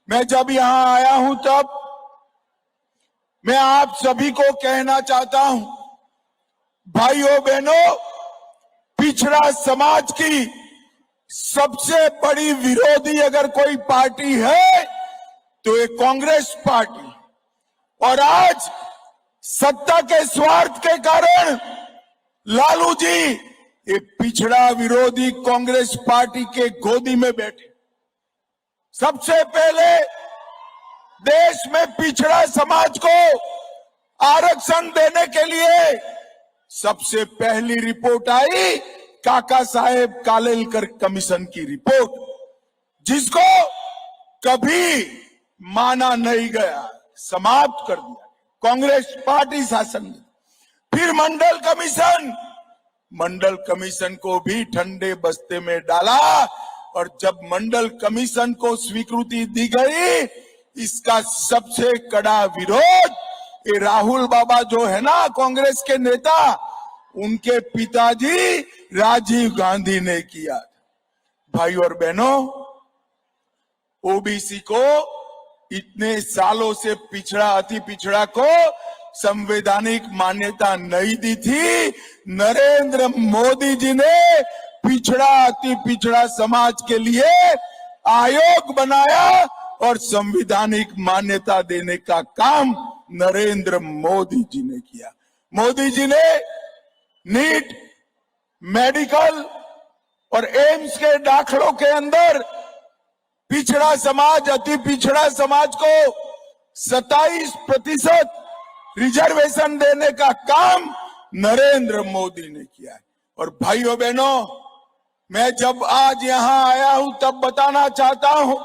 मैं जब यहां आया हूं तब मैं आप सभी को कहना चाहता हूं, भाइयों बहनों, पिछड़ा समाज की सबसे बड़ी विरोधी अगर कोई पार्टी है तो ये कांग्रेस पार्टी। और आज सत्ता के स्वार्थ के कारण लालू जी ये पिछड़ा विरोधी कांग्रेस पार्टी के गोदी में बैठे। सबसे पहले देश में पिछड़ा समाज को आरक्षण देने के लिए सबसे पहली रिपोर्ट आई काका साहेब कालेलकर कमीशन की रिपोर्ट, जिसको कभी माना नहीं गया, समाप्त कर दिया कांग्रेस पार्टी शासन में। फिर मंडल कमीशन को भी ठंडे बस्ते में डाला, और जब मंडल कमीशन को स्वीकृति दी गई, इसका सबसे कड़ा विरोध ये राहुल बाबा जो है ना कांग्रेस के नेता, उनके पिताजी राजीव गांधी ने किया। भाई और बहनों, ओबीसी को इतने सालों से पिछड़ा अति पिछड़ा को संवैधानिक मान्यता नहीं दी थी। नरेंद्र मोदी जी ने पिछड़ा अति पिछड़ा समाज के लिए आयोग बनाया और संवैधानिक मान्यता देने का काम नरेंद्र मोदी जी ने किया। मोदी जी ने नीट, मेडिकल और एम्स के दाखलों के अंदर पिछड़ा समाज, अति पिछड़ा समाज को 27% रिजर्वेशन देने का काम नरेंद्र मोदी ने किया है। और भाइयों बहनों, मैं जब आज यहां आया हूं तब बताना चाहता हूं,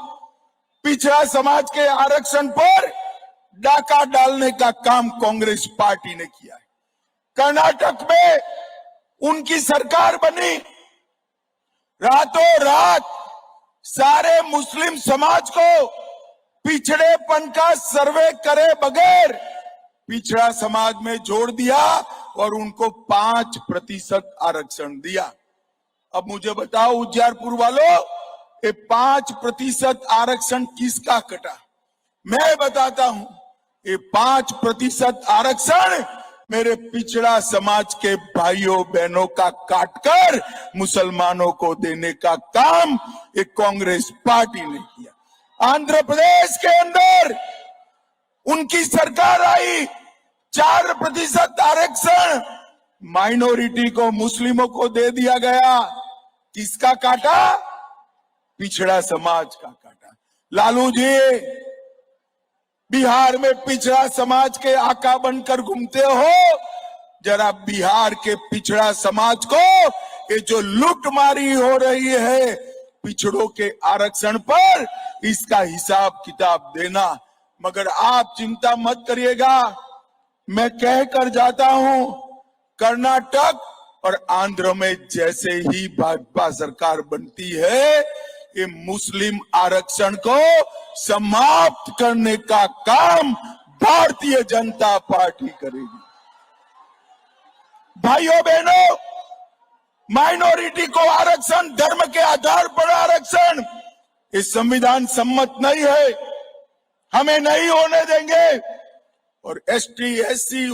पिछड़ा समाज के आरक्षण पर डाका डालने का काम कांग्रेस पार्टी ने किया है। कर्नाटक में उनकी सरकार बनी, रातों रात सारे मुस्लिम समाज को पिछड़ेपन का सर्वे करे बगैर पिछड़ा समाज में जोड़ दिया और उनको 5% आरक्षण दिया। अब मुझे बताओ उज्जैरपुर वालों, ये 5% आरक्षण किसका कटा? मैं बताता हूं, ये 5% आरक्षण मेरे पिछड़ा समाज के भाइयों बहनों का काटकर मुसलमानों को देने का काम एक कांग्रेस पार्टी ने किया। आंध्र प्रदेश के अंदर उनकी सरकार आई, 4% आरक्षण माइनॉरिटी को, मुस्लिमों को दे दिया गया। किसका काटा? पिछड़ा समाज का काटा। लालू जी बिहार में पिछड़ा समाज के आका बनकर घूमते हो, जरा बिहार के पिछड़ा समाज को ये जो लूटमारी हो रही है पिछड़ों के आरक्षण पर, इसका हिसाब किताब देना। मगर आप चिंता मत करिएगा, मैं कह कर जाता हूं, कर्नाटक और आंध्र में जैसे ही भाजपा सरकार बनती है, ये मुस्लिम आरक्षण को समाप्त करने का काम भारतीय जनता पार्टी करेगी। भाइयों बहनों, माइनॉरिटी को आरक्षण, धर्म के आधार पर आरक्षण, ये संविधान सम्मत नहीं है, हमें नहीं होने देंगे। और एसटी, एससी